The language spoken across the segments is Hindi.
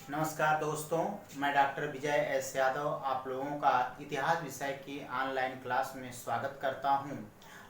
नमस्कार दोस्तों, मैं डॉक्टर विजय एस यादव आप लोगों का इतिहास विषय की ऑनलाइन क्लास में स्वागत करता हूं।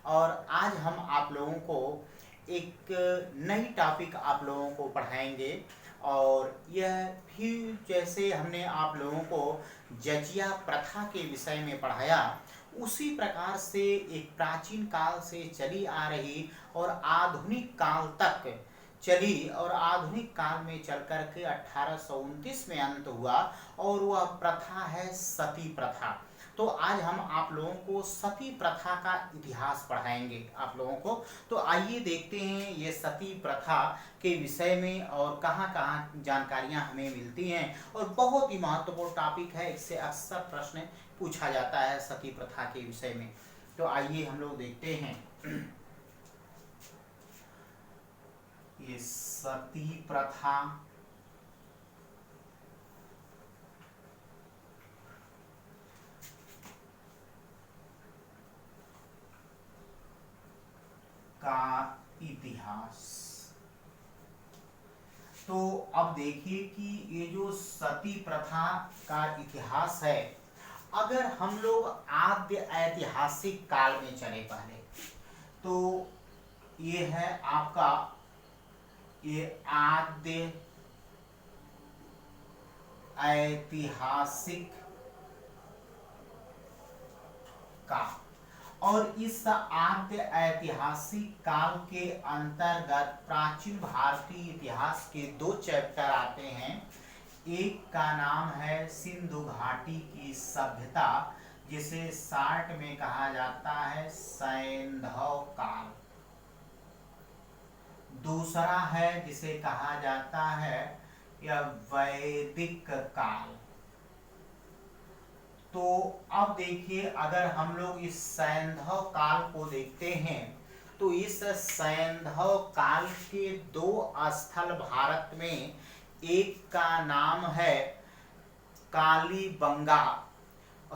और आज हम आप लोगों को एक नई टॉपिक आप लोगों को पढ़ाएंगे। और यह भी जैसे हमने आप लोगों को जजिया प्रथा के विषय में पढ़ाया, उसी प्रकार से एक प्राचीन काल से चली आ रही और आधुनिक काल तक चली और आधुनिक काल में चल कर के 1829 में अंत हुआ, और वह प्रथा है सती प्रथा। तो आज हम आप लोगों को सती प्रथा का इतिहास पढ़ाएंगे आप लोगों को। तो आइए देखते हैं ये सती प्रथा के विषय में और कहाँ कहाँ जानकारियाँ हमें मिलती हैं। और बहुत ही महत्वपूर्ण टॉपिक है, इससे अक्सर प्रश्न पूछा जाता है सती प्रथा के विषय में। तो आइए हम लोग देखते हैं ये सती प्रथा का इतिहास। तो अब देखिए कि ये जो सती प्रथा का इतिहास है, अगर हम लोग आद्य ऐतिहासिक काल में चले पहले, तो ये है आपका ये आद्य ऐतिहासिक काल। और इस आद्य ऐतिहासिक काल के अंतर्गत प्राचीन भारतीय इतिहास के दो चैप्टर आते हैं। एक का नाम है सिंधु घाटी की सभ्यता, जिसे शार्ट में कहा जाता है सैंधव काल। दूसरा है जिसे कहा जाता है यह वैदिक काल। तो अब देखिए, अगर हम लोग इस सैंधव काल को देखते हैं, तो इस सैंधव काल के दो स्थल भारत में, एक का नाम है कालीबंगा।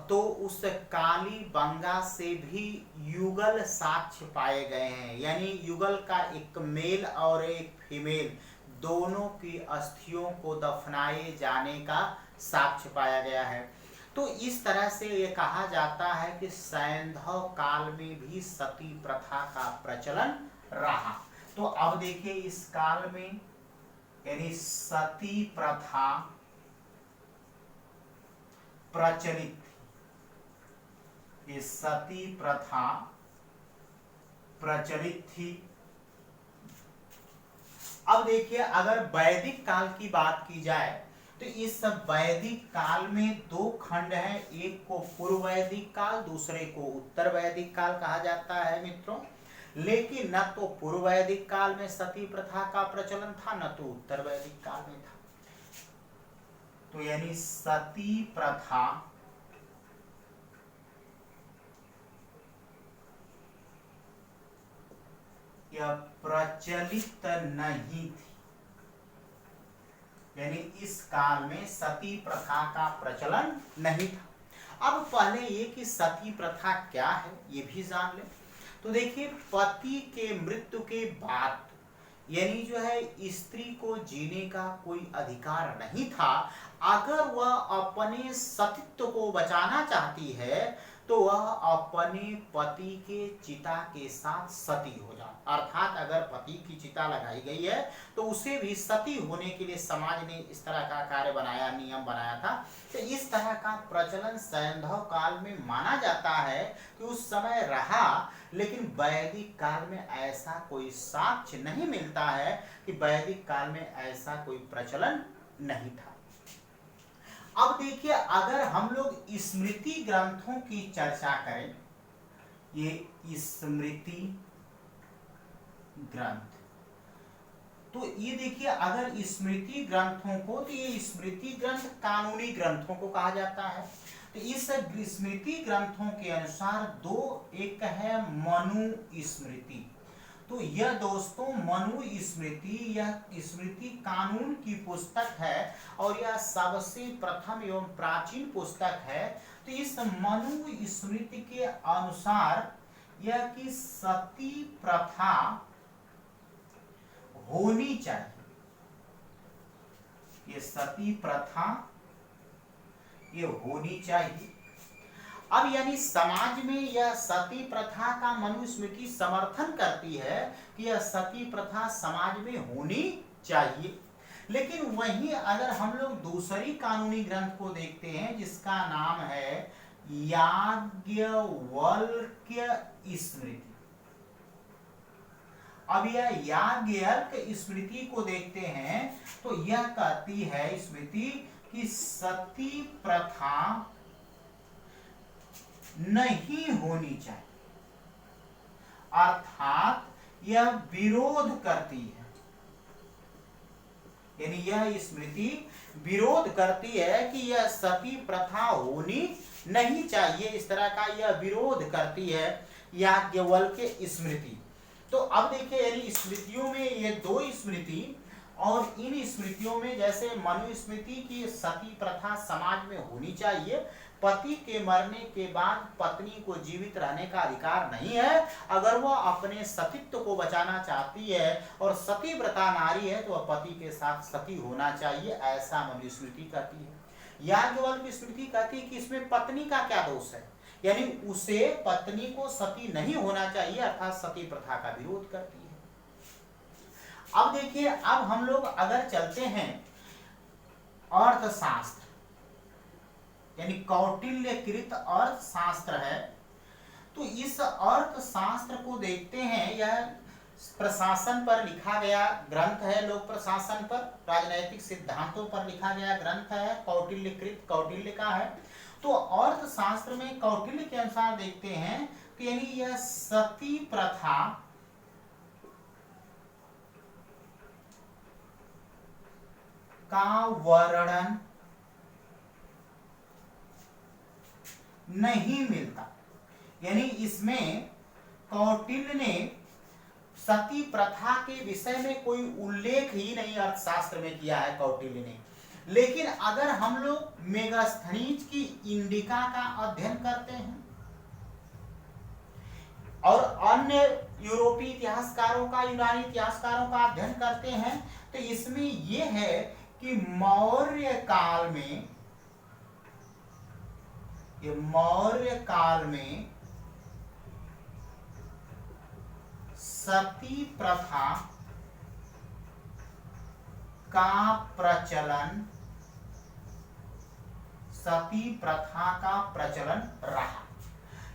तो उस कालीबंगा से भी युगल साक्ष्य पाए गए हैं, यानी युगल का एक मेल और एक फीमेल दोनों की अस्थियों को दफनाए जाने का साक्ष्य पाया गया है। तो इस तरह से ये कहा जाता है कि सैंधव काल में भी सती प्रथा का प्रचलन रहा। तो अब देखिए, इस काल में यानी सती प्रथा प्रचलित, ये सती प्रथा प्रचलित थी। अब देखिए, अगर वैदिक काल की बात की जाए, तो इस वैदिक काल में दो खंड हैं। एक को पूर्व वैदिक काल, दूसरे को उत्तर वैदिक काल कहा जाता है मित्रों। लेकिन न तो पूर्व वैदिक काल में सती प्रथा का प्रचलन था, न तो उत्तर वैदिक काल में था। तो यानी सती प्रथा यह प्रचलित नहीं थी, यानी इस काल में सती प्रथा का प्रचलन नहीं था। अब पहले ये कि सती प्रथा क्या है ये भी जान लें। तो देखिए, पति के मृत्यु के बाद यानी जो है स्त्री को जीने का कोई अधिकार नहीं था। अगर वह अपने सतीत्व को बचाना चाहती है, तो वह अपने पति के चिता के साथ सती हो जाए। अर्थात अगर पति की चिता लगाई गई है, तो उसे भी सती होने के लिए समाज ने इस तरह का कार्य बनाया, नियम बनाया था। तो इस तरह का प्रचलन सैंधव काल में माना जाता है कि उस समय रहा। लेकिन वैदिक काल में ऐसा कोई साक्ष्य नहीं मिलता है कि वैदिक काल में ऐसा कोई प्रचलन नहीं था। अब देखिए, अगर हम लोग स्मृति ग्रंथों की चर्चा करें, ये स्मृति ग्रंथ, तो ये देखिए, अगर स्मृति ग्रंथों को, तो ये स्मृति ग्रंथ कानूनी ग्रंथों को कहा जाता है। तो इस स्मृति ग्रंथों के अनुसार दो, एक है मनु स्मृति। तो यह दोस्तों मनु स्मृति, यह स्मृति कानून की पुस्तक है और यह सबसे प्रथम एवं प्राचीन पुस्तक है। तो इस मनु स्मृति के अनुसार यह कि सती प्रथा होनी चाहिए, ये सती प्रथा ये होनी चाहिए। अब यानी समाज में यह सती प्रथा का मनुस्मृति समर्थन करती है कि यह सती प्रथा समाज में होनी चाहिए। लेकिन वहीं अगर हम लोग दूसरी कानूनी ग्रंथ को देखते हैं जिसका नाम है याज्ञवल्क्य स्मृति। अब यह याज्ञवल्क्य स्मृति को देखते हैं तो यह कहती है स्मृति कि सती प्रथा नहीं होनी चाहिए, अर्थात यह विरोध करती है। यानी यह स्मृति विरोध करती है कि यह सती प्रथा होनी नहीं चाहिए, इस तरह का यह विरोध करती है याज्ञवल्क्य स्मृति। तो अब देखिए यानी स्मृतियों में ये दो स्मृति और इन स्मृतियों में जैसे मनुस्मृति की सती प्रथा समाज में होनी चाहिए, पति के मरने के बाद पत्नी को जीवित रहने का अधिकार नहीं है, अगर वह अपने सतीत्व को बचाना चाहती है और सती व्रता नारी है तो वह पति के साथ सती होना चाहिए, ऐसा मनुस्मृति कहती है। याज्ञवल्क्य स्मृति कहती है कि इसमें पत्नी का क्या दोष है, यानी उसे पत्नी को सती नहीं होना चाहिए, अर्थात सती प्रथा का विरोध करती है। अब देखिए अब हम लोग अगर चलते हैं अर्थशास्त्र यानी कौटिल्यकृत अर्थशास्त्र है, तो इस अर्थशास्त्र को देखते हैं। यह प्रशासन पर लिखा गया ग्रंथ है, लोक प्रशासन पर, राजनैतिक सिद्धांतों पर लिखा गया ग्रंथ है, कौटिल्यकृत कौटिल्य का है। तो अर्थशास्त्र में कौटिल्य के अनुसार देखते हैं कि यानी यह सती प्रथा का वर्णन नहीं मिलता, यानी इसमें कौटिल्य ने सती प्रथा के विषय में कोई उल्लेख ही नहीं अर्थशास्त्र में किया है कौटिल्य ने। लेकिन अगर हम लोग मेगास्थनीज की इंडिका का अध्ययन करते हैं और अन्य यूरोपीय इतिहासकारों का, यूनानी इतिहासकारों का अध्ययन करते हैं, तो इसमें यह है कि मौर्य काल में सती प्रथा का प्रचलन रहा।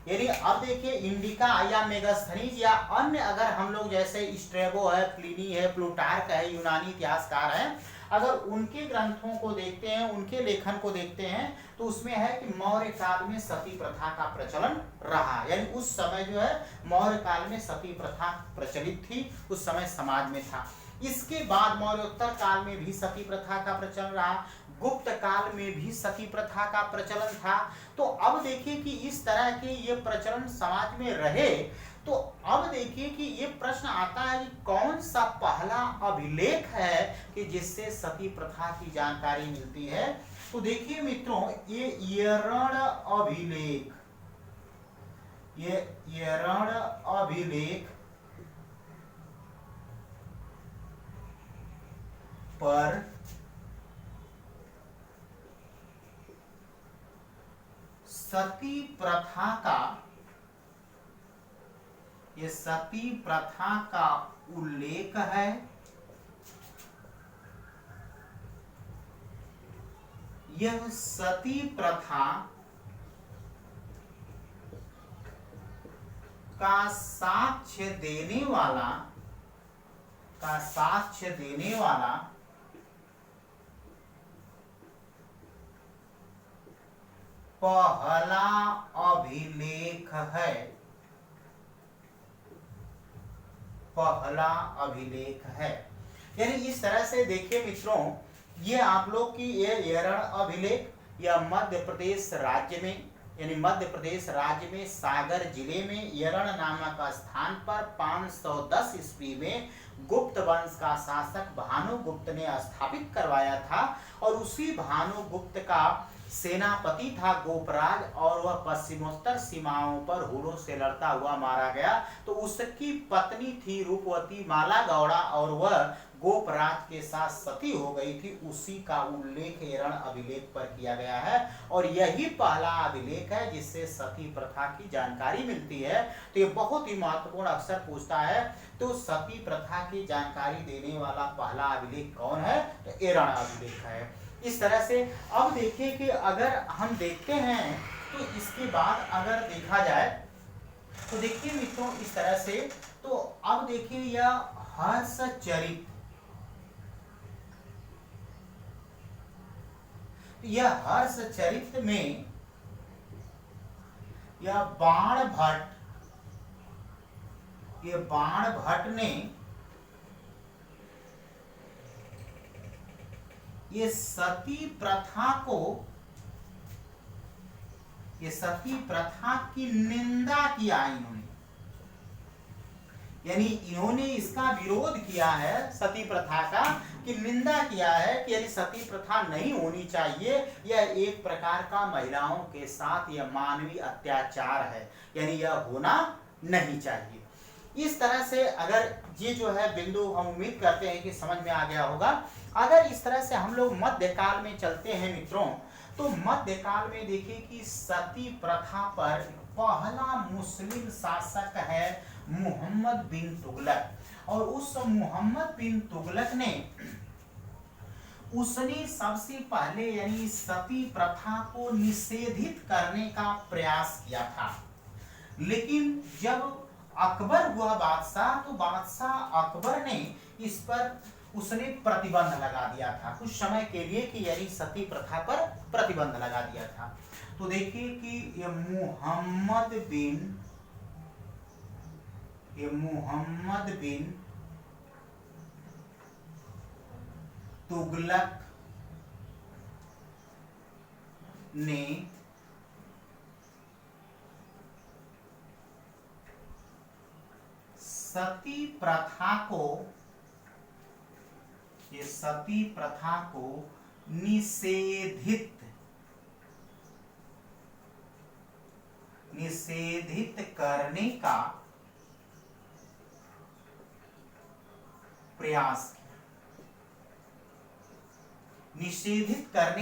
यानी अब देखिए इंडिका या मेगास्थनीज या अन्य अगर हम लोग जैसे स्ट्रेबो है, प्लिनी है, प्लूटार्क है, यूनानी इतिहासकार है, अगर उनके ग्रंथों को देखते हैं, उनके लेखन को देखते हैं, तो उसमें है कि मौर्य काल में सती प्रथा का प्रचलन रहा। यानी उस समय जो है मौर्य काल में सती प्रथा प्रचलित थी, उस समय समाज में था। इसके बाद मौर्योत्तर काल में भी सती प्रथा का प्रचलन रहा, गुप्त काल में भी सती प्रथा का प्रचलन था। तो अब देखिए कि इस तरह के ये प्रचलन समाज में रहे, तो अब देखिए कि ये प्रश्न आता है कि कौन सा पहला अभिलेख है कि जिससे सती प्रथा की जानकारी मिलती है। तो देखिए मित्रों, ये यरण अभिलेख पर सती प्रथा का उल्लेख है। यह सती प्रथा का साक्ष्य देने वाला पहला अभिलेख है। यानी इस तरह से देखिए मित्रों, ये आप लोग की ये यरण अभिलेख या मध्य प्रदेश राज्य में, यानी मध्य प्रदेश राज्य में सागर जिले में यरण नामक स्थान पर 510 ईस्वी में गुप्त वंश का शासक भानुगुप्त ने स्थापित करवाया था। और उसी भानुगुप्त का सेनापति था गोपराज, और वह पश्चिमोत्तर सीमाओं पर हुलों से लड़ता हुआ मारा गया। तो उसकी पत्नी थी रूपवती माला गौड़ा, और वह गोपराज के साथ सती हो गई थी, उसी का उल्लेख एरण अभिलेख पर किया गया है। और यही पहला अभिलेख है जिससे सती प्रथा की जानकारी मिलती है। तो ये बहुत ही महत्वपूर्ण अक्सर पूछता है, तो सती प्रथा की जानकारी देने वाला पहला अभिलेख कौन है? तो एरण अभिलेख है। इस तरह से अब देखिए कि अगर हम देखते हैं तो इसके बाद अगर देखा जाए तो देखिए मित्रों इस तरह से, तो अब देखिए यह हर्षचरित, यह हर्षचरित में यह बाण भट्ट ने ये सती प्रथा की निंदा किया इन्होंने, यानी इन्होंने इसका विरोध किया है, सती प्रथा का कि निंदा किया है कि यानी सती प्रथा नहीं होनी चाहिए, यह एक प्रकार का महिलाओं के साथ यह मानवीय अत्याचार है, यानी यह होना नहीं चाहिए। इस तरह से अगर ये जो है बिंदु हम उम्मीद करते हैं कि समझ में आ गया होगा। अगर इस तरह से हम लोग मध्यकाल में चलते हैं मित्रों, तो मध्यकाल में देखिए कि सती प्रथा पर पहला मुस्लिम शासक है मोहम्मद बिन तुगलक, और उस मोहम्मद बिन तुगलक ने उसने सबसे पहले यानी सती प्रथा को निषेधित करने का प्रयास किया था। लेकिन जब अकबर हुआ बादशाह, तो बादशाह अकबर ने इस पर उसने प्रतिबंध लगा दिया था कुछ समय के लिए, कि यानी सती प्रथा पर प्रतिबंध लगा दिया था। तो देखिए कि ये मोहम्मद बिन तुगलक ने सती प्रथा को निषेधित करने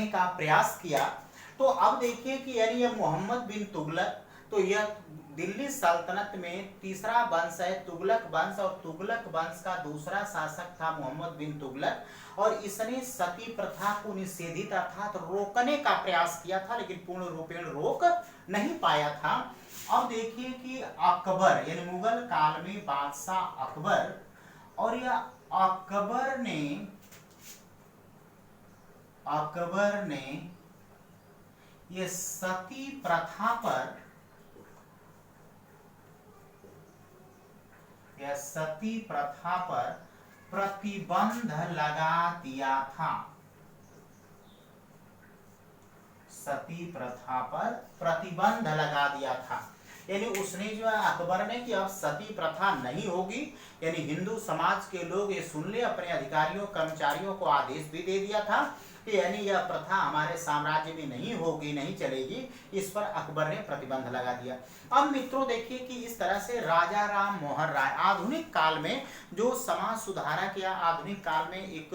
का प्रयास किया। तो अब देखिए कि यानी ये मोहम्मद बिन तुगलक, तो यह दिल्ली सल्तनत में तीसरा वंश है तुगलक वंश, और तुगलक वंश का दूसरा शासक था मोहम्मद बिन तुगलक, और इसने सती प्रथा को निषेधित अर्थात रोकने का प्रयास किया था, लेकिन पूर्ण रूपेण रोक नहीं पाया था। अब देखिए कि अकबर यानी मुगल काल में बादशाह अकबर, और यह अकबर ने ये सती प्रथा पर प्रतिबंध लगा दिया था। सती प्रथा पर प्रतिबंध लगा दिया था, यानी उसने जो है अकबर ने कि अब सती प्रथा नहीं होगी, यानी हिंदू समाज के लोग ये सुन ले, अपने अधिकारियों कर्मचारियों को आदेश भी दे दिया था कि यानी यह प्रथा हमारे साम्राज्य में नहीं होगी, नहीं चलेगी। इस पर अकबर ने प्रतिबंध लगा दिया। अब मित्रों देखिए कि इस तरह से राजा राम मोहन राय आधुनिक काल में जो समाज सुधारक या आधुनिक काल में एक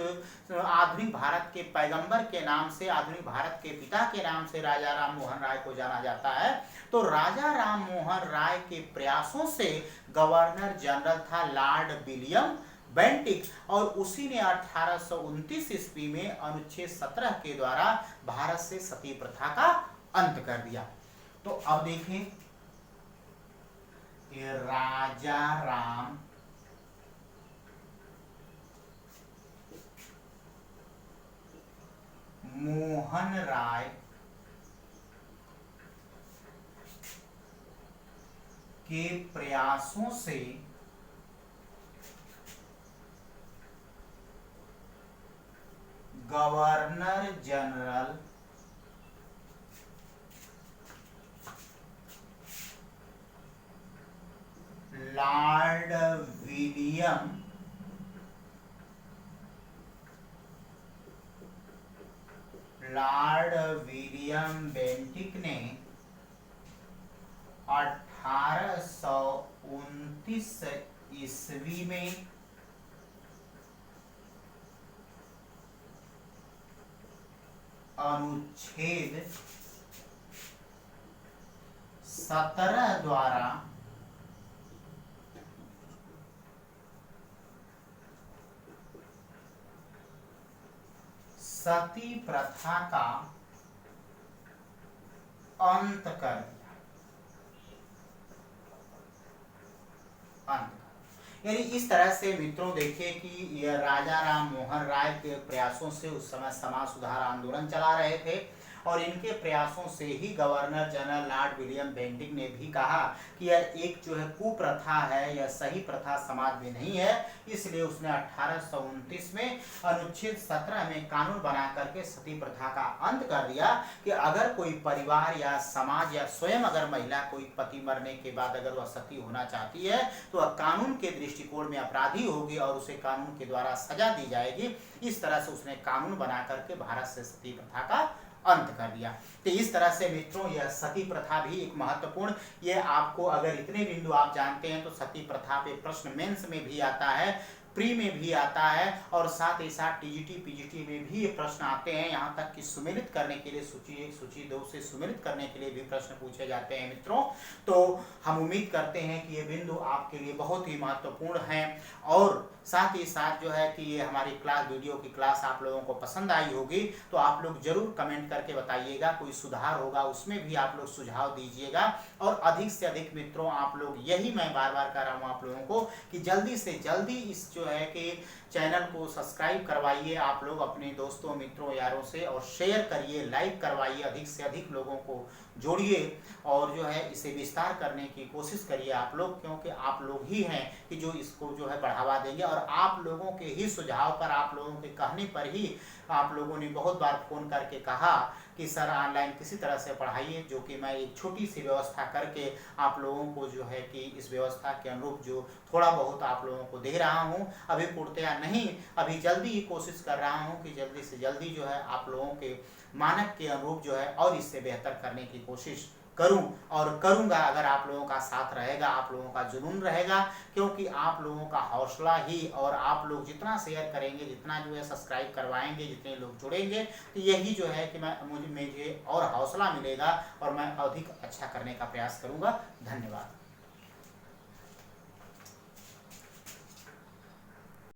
आधुनिक भारत के पैगंबर के नाम से, आधुनिक भारत के पिता के नाम से राजा राम मोहन राय को जाना जाता है। तो राजा राम मोहन राय के प्रयासों से गवर्नर जनरल था लॉर्ड विलियम बेंटिक, और उसी ने 1829 ईस्वी में अनुच्छेद 17 के द्वारा भारत से सती प्रथा का अंत कर दिया। तो अब देखें ये राजा राम मोहन राय के प्रयासों से governor general lord William Bentinck ने 1829 ईस्वी में अनुच्छेद 17 द्वारा सती प्रथा का अंत कर दिया। अंत यानी इस तरह से मित्रों देखिए कि यह राजा राम मोहन राय के प्रयासों से उस समय समाज सुधार आंदोलन चला रहे थे और इनके प्रयासों से ही governor general lord William Bentinck ने भी कहा कि यह एक जो है कुप्रथा है, यह सही प्रथा समाज में नहीं है। इसलिए उसने 1829 में अनुच्छेद 17 में कानून बना करके सती प्रथा का अंत कर दिया कि अगर कोई परिवार या समाज या स्वयं अगर महिला कोई पति मरने के बाद अगर वह सती होना चाहती है तो वह कानून के दृष्टिकोण में अपराधी होगी और उसे कानून के द्वारा सजा दी जाएगी। इस तरह से उसने कानून बना करके भारत से सती प्रथा का अंत कर दिया। तो इस तरह से मित्रों यह सती प्रथा भी एक महत्वपूर्ण, ये आपको अगर इतने बिंदु आप जानते हैं तो सती प्रथा पे प्रश्न मेंस में भी आता है, प्री में भी आता है और साथ ही साथ टीजीटी पीजीटी में भी ये प्रश्न आते हैं। यहाँ तक कि सुमेलित करने के लिए सूची 1 सूची 2 से सुमेलित करने के लिए भी प्रश्न पूछे जाते हैं मित्रों। तो हम उम्मीद करते हैं कि ये बिंदु आपके लिए बहुत ही महत्वपूर्ण हैं और साथ ही साथ जो है कि ये हमारी वीडियो की क्लास आप लोगों को पसंद आई होगी तो आप लोग जरूर कमेंट करके बताइएगा, कोई सुधार होगा उसमें भी आप लोग सुझाव दीजिएगा और अधिक से अधिक मित्रों आप लोग, यही मैं बार बार कर रहा हूँ आप लोगों को कि जल्दी से जल्दी इस जो है कि चैनल को सब्सक्राइब करवाइए आप लोग अपने दोस्तों मित्रों यारों से और शेयर करिए, लाइक करवाइए, अधिक से अधिक लोगों को जोड़िए और जो है इसे विस्तार करने की कोशिश करिए आप लोग, क्योंकि आप लोग ही हैं कि जो इसको जो है बढ़ावा देंगे और आप लोगों के ही सुझाव पर, आप लोगों के कहने पर ही आप लोगों ने बहुत बार फोन करके कहा कि सर ऑनलाइन किसी तरह से पढ़ाइए, जो कि मैं एक छोटी सी व्यवस्था करके आप लोगों को जो है कि इस व्यवस्था के अनुरूप जो थोड़ा बहुत आप लोगों को दे रहा हूं। अभी पूर्णतया नहीं, अभी जल्दी ही कोशिश कर रहा हूं कि जल्दी से जल्दी जो है आप लोगों के मानक के अनुरूप जो है और इससे बेहतर करने की कोशिश करूं और करूंगा अगर आप लोगों का साथ रहेगा, आप लोगों का जुनून रहेगा, क्योंकि आप लोगों का हौसला ही और आप लोग जितना शेयर करेंगे, जितना जो है सब्सक्राइब करवाएंगे, जितने लोग जुड़ेंगे तो यही जो है कि मुझे और हौसला मिलेगा और मैं अधिक अच्छा करने का प्रयास करूंगा। धन्यवाद।